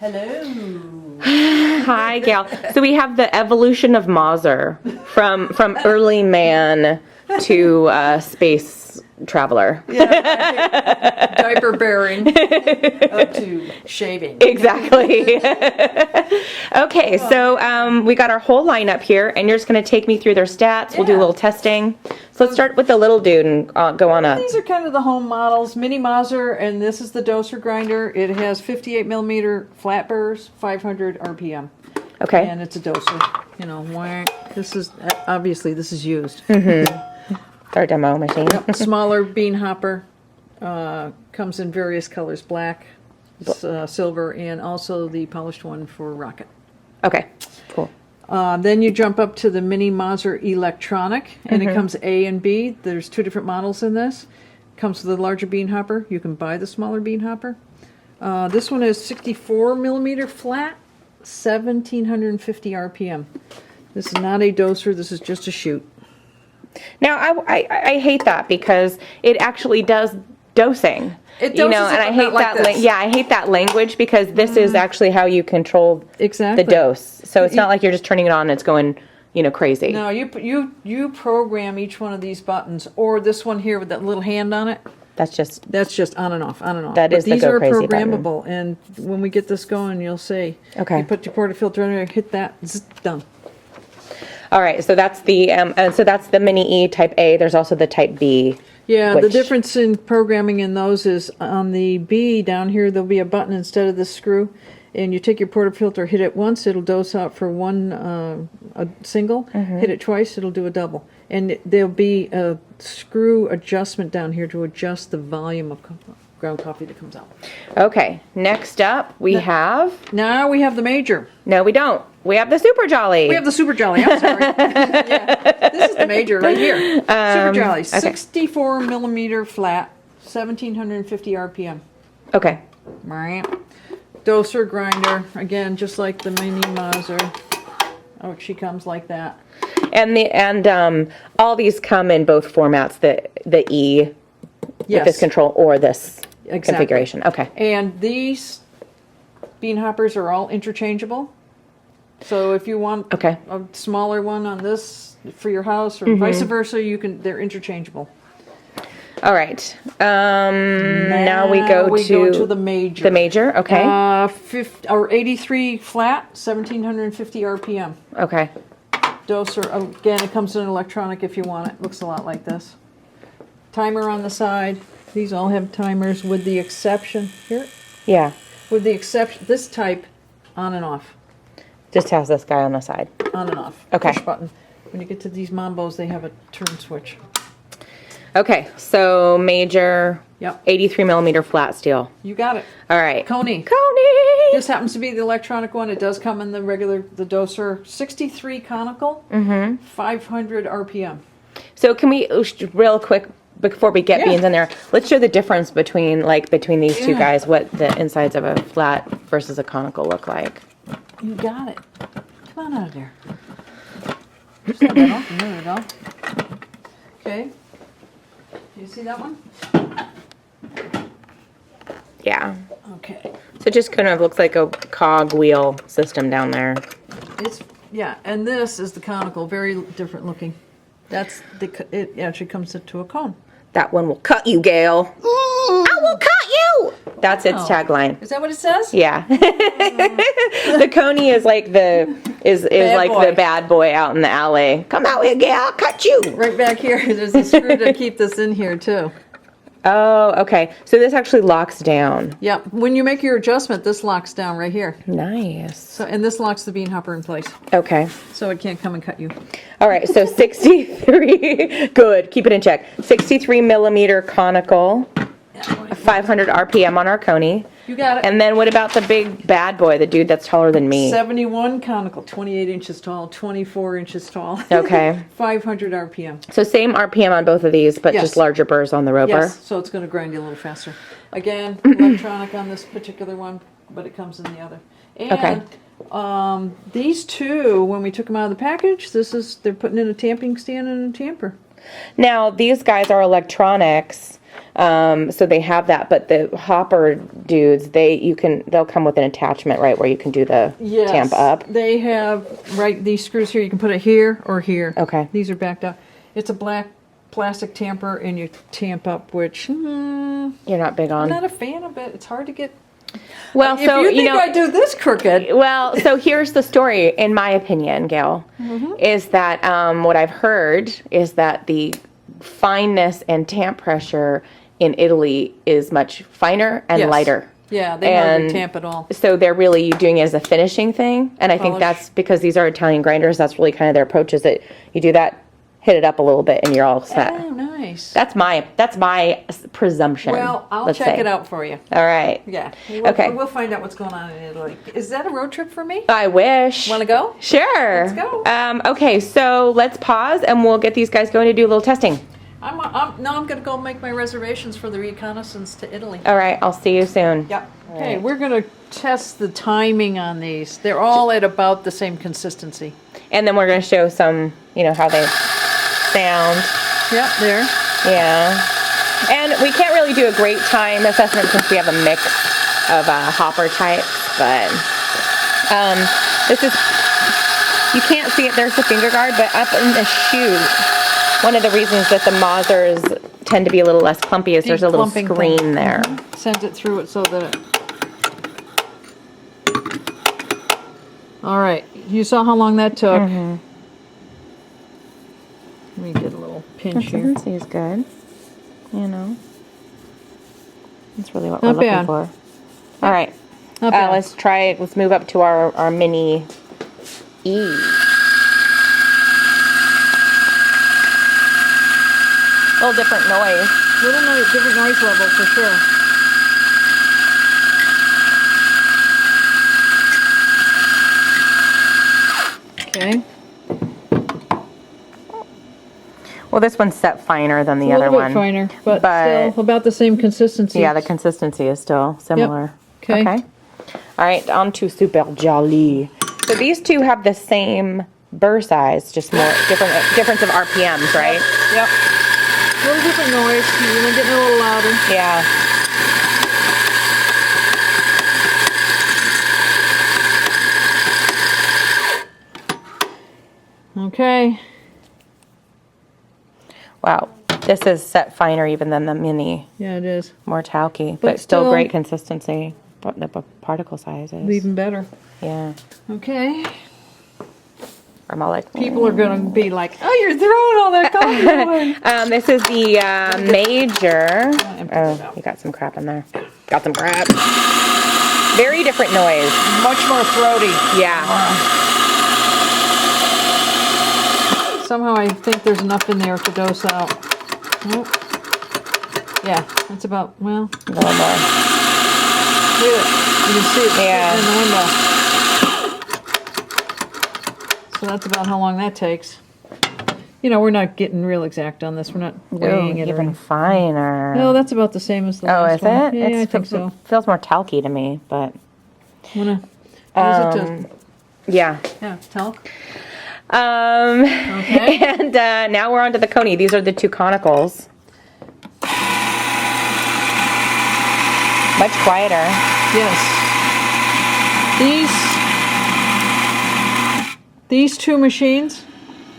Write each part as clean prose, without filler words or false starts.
Hello. Hi, Gail. So we have the evolution of Mazzer from early man to space traveler. Yeah, diaper bearing up to shaving. Exactly. Okay, so we got our whole lineup here, and you're just going to take me through their stats. We'll do a little testing. So let's start with the little dude and go on up. These are kind of the home models. Mini Mazzer, and this is the doser grinder. It has 58 millimeter flat burrs, 500 RPM. Okay. And it's a doser. You know, whack. This is, obviously, this is used. Our demo machine. Smaller bean hopper. Comes in various colors, black, silver, and also the polished one for rocket. Okay, cool. Then you jump up to the Mini Mazzer Electronic, and it comes A and B. There's two different models in this. Comes with a larger bean hopper. You can buy the smaller bean hopper. This one is 64 millimeter flat, 1750 RPM. This is not a doser. This is just a chute. Now, I hate that because it actually does dosing. It you know, doses and it, I but hate not like that. this. Yeah, I hate that language because this is actually how you control Exactly. the dose. So it's not like you're just turning it on and it's going, you know, crazy. No, you program each one of these buttons, or this one here with that little hand on it. That's just on and off, on and off. That is the these go are crazy programmable, and when we get this going, you'll see. Okay. You put your portafilter in there, hit that, zzz, done. all right. So that's the Mini E Type A. There's also the Type B. Yeah, the which- difference in programming in those is on the B down here, there'll be a button instead of this screw, and you take your portafilter, hit it once, it'll dose out for one a single. Hit it twice, it'll do a double, and there'll be a screw adjustment down here to adjust the volume of ground coffee that comes out. Okay. Next up, we have. Now we have the major. No, we don't. We have the Super Jolly. We have the Super Jolly. I'm sorry. Yeah, this is the major right here. Super Jolly, 64 millimeter flat, 1750 RPM. Okay. Right. Doser grinder, again, just like the Mini Mazzer. Oh, she comes like that. And all these come in both formats. The E with Yes. this control or this Exactly. configuration. Okay. And these bean hoppers are all interchangeable. So if you want Okay. a smaller one on this for your house or vice versa, they're interchangeable. All right. Now we go to the major. The major. Okay. 83 flat, 1750 RPM. Okay. Doser, again, it comes in electronic if you want it. Looks a lot like this. Timer on the side. These all have timers with the exception, here, Yeah. with the exception, this type, on and off. Just has this guy on the side. On and off. Okay. Push button. When you get to these Mambos, they have a turn switch. Okay. So major. Yep. 83 millimeter flat steel. You got it. All right. Coney. Coney. This happens to be the electronic one. It does come in the regular, the doser. 63 conical, 500 RPM. So can we real quick before we get Yeah. beans in there? Let's show the difference between these two Yeah. guys. What the insides of a flat versus a conical look like. You got it. Come on out of there. Just have that open. There we go. Okay. Do you see that one? Yeah. Okay. So it just kind of looks like a cog wheel system down there. Yeah, and this is the conical, very different looking. It actually comes to a cone. That one will cut you, Gail. I will cut you. That's its Wow. tagline. Is that what it says? Yeah. The Coney is like the boy. the bad boy out in the alley. Come out here, Gail. I'll cut you. Right back here, there's a screw to keep this in here too. Oh, okay. So this actually locks down. Yep. When you make your adjustment, this locks down right here. Nice. So, and this locks the bean hopper in place, Okay. so it can't come and cut you. All right. So 63. Good. Keep it in check. 63 millimeter conical. 500 RPM on our Coney. You got it. And then what about the big bad boy, the dude that's taller than me? 71 conical, 28 inches tall, 24 inches tall. Okay. 500 RPM. So same RPM on both of these, but Yes. just larger burrs on the Robur. Yes, so it's going to grind you a little faster. Again, electronic on this particular one, but it comes in the other. And these two, when we took them out of the package, they're putting in a tamping stand and a tamper. Now, these guys are electronics, So they have that, but the hopper dudes, they'll come with an attachment, right, where you can do the tamp up. They have, right, these screws here, you can put it here or here. Okay. These are backed up. It's a black plastic tamper, and you tamp up, which You're not big on. I'm not a fan of it. It's hard to get. Well, If so you think know, I do this crooked. well, so here's the story, in my opinion, Gail, is that what I've heard is that the fineness and tamp pressure in Italy is much finer and Yes. lighter. Yeah, they hardly tamp at all. So they're really doing it as a finishing thing, and I think Polish. that's because these are Italian grinders. That's really kind of their approach. Is that you do that, hit it up a little bit, and you're all set. Oh, nice. That's my presumption. Well, I'll let's check say. it out for you. All right. Yeah. Okay. We'll find out what's going on in Italy. Is that a road trip for me? I wish. Want to go? Sure. Let's go. Okay, so let's pause, and we'll get these guys going to do a little testing. I'm going to go make my reservations for the reconnaissance to Italy. All right, I'll see you soon. Yep. Okay, right. we're going to test the timing on these. They're all at about the same consistency. And then we're going to show some, how they sound. Yep, there. Yeah. And we can't really do a great time assessment since we have a mix of hopper types, but this is, you can't see it, there's the finger guard, but up in the chute, one of the reasons that the Mazzers tend to be a little less clumpy is there's a little Declumping screen thing. there. Sent it through it so that All right, you saw how long that took. Let me get a little pinch here. Consistency is good. That's really what Not we're looking bad. for. All right. Not bad. Let's move up to our mini E. A little different noise. Different noise level for sure. Okay. Well, this one's set finer than the A other little one. bit finer, but but- still about the same consistency. Yeah, the consistency is still similar. Okay. All right, on to Super Jolly. So these two have the same burr size, just more difference of RPMs, right? Yep. A little different noise. You're getting a little louder. Yeah. Okay. Wow, this is set finer even than the mini. Yeah, it is. More talky, But but still still- great consistency. But the particle size is. Even better. Yeah. Okay. I'm all like, People are going to be like, oh, you're throwing all that color. this is the major. empty it Oh, out. you got some crap in there. Got some crap. Very different noise. Much more throaty. Yeah. Somehow I think there's enough in there to dose out. Nope. Yeah, that's about, well, A little more. look at it. You can see it Yeah. in the window. So that's about how long that takes. We're not getting real exact on this. We're not weighing it. Even finer. No, that's about the same as the Oh, last is one. it? Yeah, I think so. Feels more talky to me, but Wanna use it to, yeah. yeah, talc. Okay. And now we're on to the Coney. These are the two conicals. Much quieter. Yes. These two machines,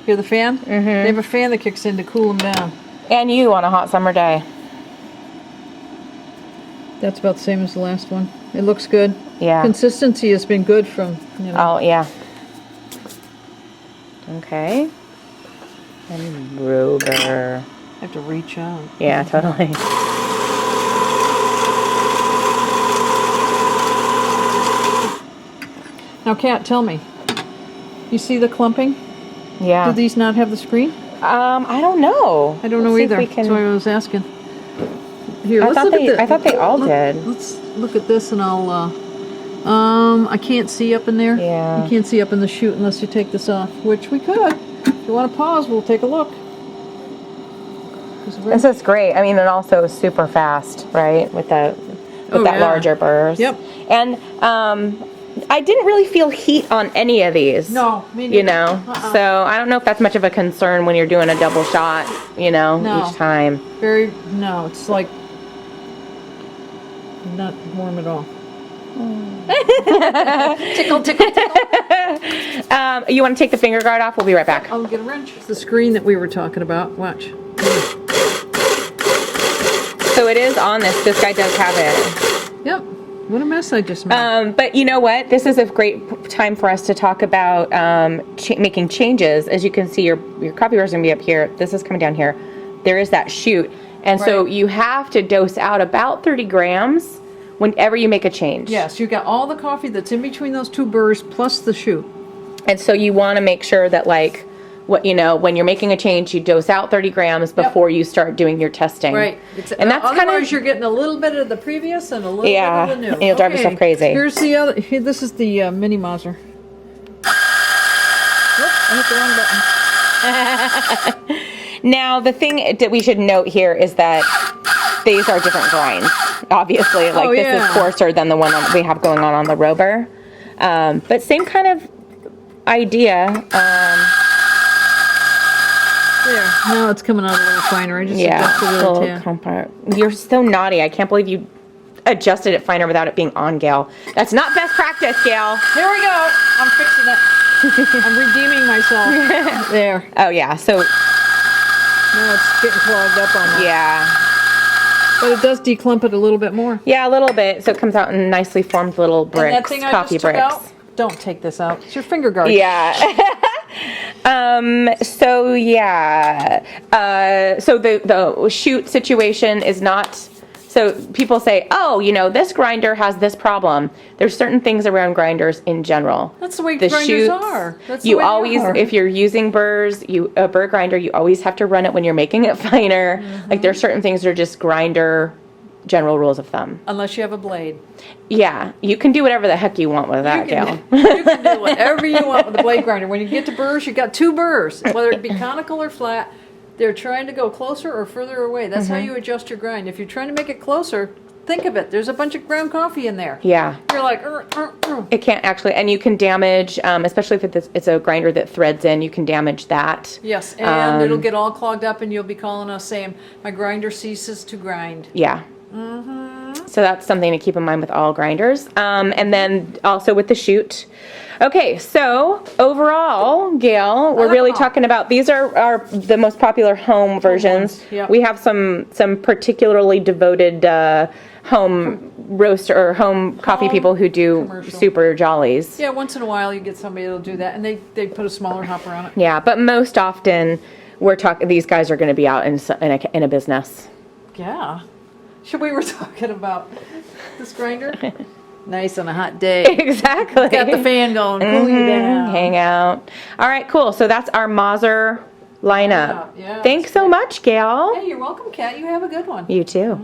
hear the fan? They have a fan that kicks in to cool them down. And you on a hot summer day. That's about the same as the last one. It looks good. Yeah. Consistency has been good from, Oh, yeah. Okay. And Robur. I have to reach out. Yeah, totally. Now, Kat, tell me. You see the clumping? Yeah. Do these not have the screen? I don't know. I don't know Let's see if either. we can- That's why I was asking. Here, I let's thought look they- at the, I thought they all did. Let's look at this and I'll, I can't see up in there. Yeah. You can't see up in the chute unless you take this off, which we could. If you want to pause, we'll take a look. This is great. I mean, and also super fast, right? With that Yeah. larger burst. Yep. And I didn't really feel heat on any of these. No, me neither. So I don't know if that's much of a concern when you're doing a double shot, No. each time. No, it's like Not warm at all. Tickle, tickle, tickle. You want to take the finger guard off? We'll be right back. I'll get a wrench. It's the screen that we were talking about. Watch. So it is on this. This guy does have it. Yep. What a mess I just made. But you know what? This is a great time for us to talk about making changes. As you can see, your coffee bar is going to be up here. This is coming down here. There is that chute. And so you have to dose out about 30 grams whenever you make a change. Yes, you got all the coffee that's in between those two burrs plus the chute. And so you want to make sure that when you're making a change, you dose out 30 grams before you start doing your testing. Right. And that's otherwise you're getting a little bit of the previous and a little bit of the new. And you'll drive yourself crazy. Here's the other. This is the mini Mazzer. Whoops, I hit the wrong button. Now, the thing that we should note here is that these are different grinds. Obviously, this is coarser than the one that we have going on the Robur. But same kind of idea. There. Now it's coming out a little finer. I just adjusted it. A little compact. You're so naughty. I can't believe you adjusted it finer without it being on, Gail. That's not best practice, Gail. Here we go. I'm fixing it. I'm redeeming myself. There. Oh, yeah. So now it's getting clogged up on that. Yeah. But it does declump it a little bit more. Yeah, a little bit. So it comes out in nicely formed little bricks, and that thing coffee I just took bricks. out, don't take this out. It's your finger guard. Yeah. So yeah. So the chute situation is not. So people say, oh, this grinder has this problem. There's certain things around grinders in general. That's the way grinders are. That's the you way always, they are. if you're using burrs, a burr grinder, you always have to run it when you're making it finer. Mm-hmm. Like there's certain things that are just grinder general rules of thumb. Unless you have a blade. Yeah, you can do whatever the heck you want with that, Gail. You can do whatever you want with the blade grinder. When you get to burrs, you got two burrs, whether it be conical or flat. They're trying to go closer or further away. That's how you adjust your grind. If you're trying to make it closer, think of it. There's a bunch of ground coffee in there. Yeah. You're like, It can't actually, and you can damage, especially if it's a grinder that threads in, you can damage that. Yes, and it'll get all clogged up, and you'll be calling us saying, my grinder ceases to grind. Yeah. So that's something to keep in mind with all grinders. And then also with the chute. Okay, so overall, Gail, we're really talking about, these are the most popular home versions. Yep. We have some particularly devoted home roaster or home coffee people who do commercial. super jollies. Yeah, once in a while you get somebody that'll do that, and they put a smaller hopper on it. Yeah, but most often we're talking, these guys are going to be out in a business. Yeah. We were talking about this grinder. Nice on a hot day. Exactly. Got the fan going, cool you down. Hang out. All right, cool. So that's our Mazzer lineup. Yeah, Thanks so much, Gail. Hey, you're welcome, Kat. You have a good one. You too.